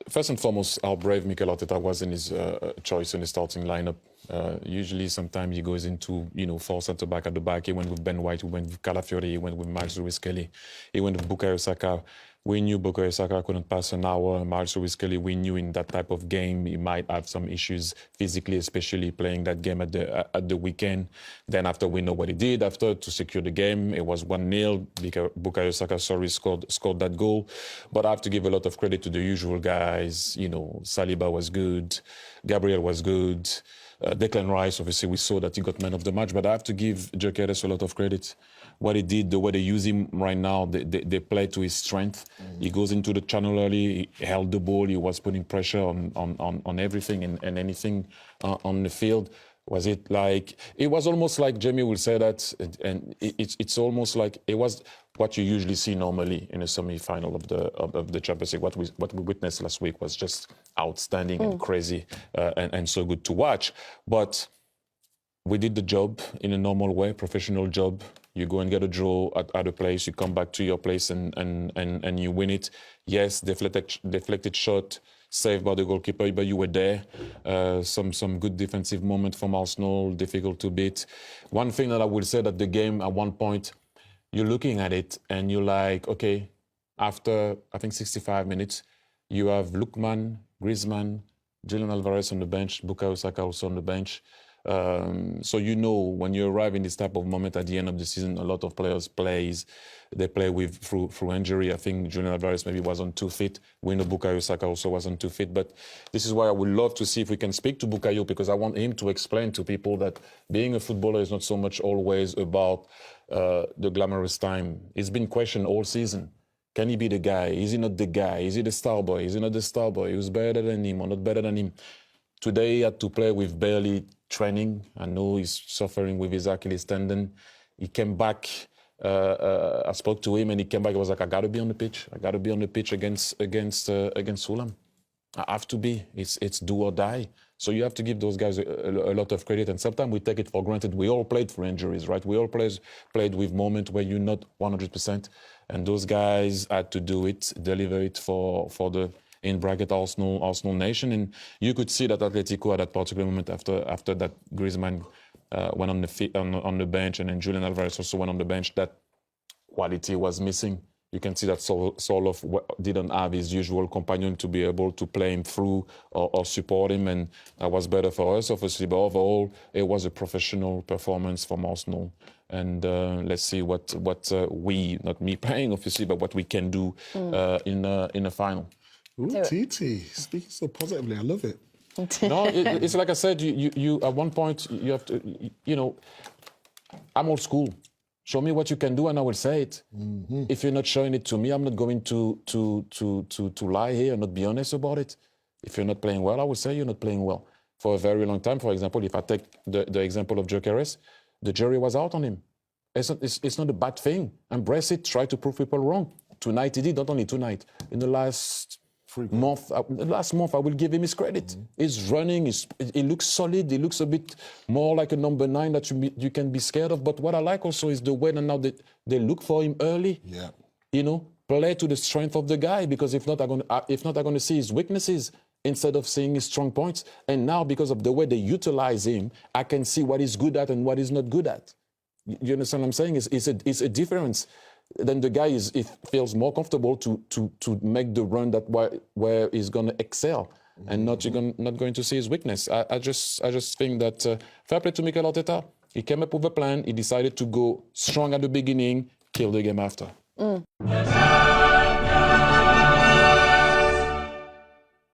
first and foremost, how brave Mikel Arteta was in his choice in the starting lineup. Usually, sometimes he goes into, four centre-back at the back. He went with Ben White, he went with Calafiori, he went with Miles Lewis-Kelly, he went with Bukayo Saka. We knew Bukayo Saka couldn't pass an hour. Miles Lewis-Kelly, we knew in that type of game he might have some issues physically, especially playing that game at the weekend. Then after, we know what he did after to secure the game. It was 1-0. Bukayo Saka, scored that goal. But I have to give a lot of credit to the usual guys. Saliba was good. Gabriel was good. Declan Rice, obviously, we saw that he got man of the match. But I have to give Gyökeres a lot of credit. What he did, the way they use him right now, they play to his strength. He goes into the channel early, he held the ball, he was putting pressure on everything and anything on the field. Was it like, it was almost like, Jamie will say that, and it's almost like it was what you usually see normally in a semi-final of the Champions League. What we witnessed last week was just outstanding and crazy and so good to watch. But we did the job in a normal way, professional job. You go and get a draw at a place, you come back to your place and you win it. Yes, deflected shot, saved by the goalkeeper, but you were there. Some good defensive moment from Arsenal, difficult to beat. One thing that I will say that the game at one point, you're looking at it and you're like, okay, after I think 65 minutes, you have Lookman, Griezmann, Julian Alvarez on the bench, Bukayo Saka also on the bench. So when you arrive in this type of moment at the end of the season, a lot of players play through injury. I think Julian Alvarez maybe was on 2 feet. We know Bukayo Saka also was on 2 feet. But this is why I would love to see if we can speak to Bukayo, because I want him to explain to people that being a footballer is not so much always about the glamorous time. It's been questioned all season. Can he be the guy? Is he not the guy? Is he the star boy? Is he not the star boy? Who's better than him or not better than him? Today he had to play with barely training. I know he's suffering with his Achilles tendon. He came back. I spoke to him and he came back. He was like, I got to be on the pitch. I got to be on the pitch against Fulham. I have to be. It's do or die. So you have to give those guys a lot of credit. And sometimes we take it for granted. We all played through injuries, right? We all played with moments where you're not 100%. And those guys had to do it, deliver it for the, in bracket, Arsenal Nation. And you could see that Atletico at that particular moment after that Griezmann went on the bench, and then Julian Alvarez also went on the bench, that quality was missing. You can see that Soloff didn't have his usual companion to be able to play him through or support him, and that was better for us, obviously. But overall, it was a professional performance from Arsenal. And let's see what we, not me playing, obviously, but what we can do in a final. Ooh, Titi, speaking so positively, I love it. No, it's like I said, you at one point, you have to, I'm old school. Show me what you can do and I will say it. Mm-hmm. If you're not showing it to me, I'm not going to lie here and not be honest about it. If you're not playing well, I will say you're not playing well. For a very long time, for example, if I take the example of Gyökeres, the jury was out on him. It's not a bad thing. Embrace it, try to prove people wrong. Tonight he did, not only tonight. In the last month, I will give him his credit. Mm-hmm. He's running, he looks solid, he looks a bit more like a number 9 that you can be scared of. But what I like also is the way that now they look for him early. Yeah. Play to the strength of the guy, because if not, I'm going to see his weaknesses instead of seeing his strong points. And now, because of the way they utilize him, I can see what he's good at and what he's not good at. You understand what I'm saying? It's a difference. Then the guy feels more comfortable to make the run that where he's going to excel, and not going to see his weakness. I just think that fair play to Mikel Arteta. He came up with a plan. He decided to go strong at the beginning, kill the game after.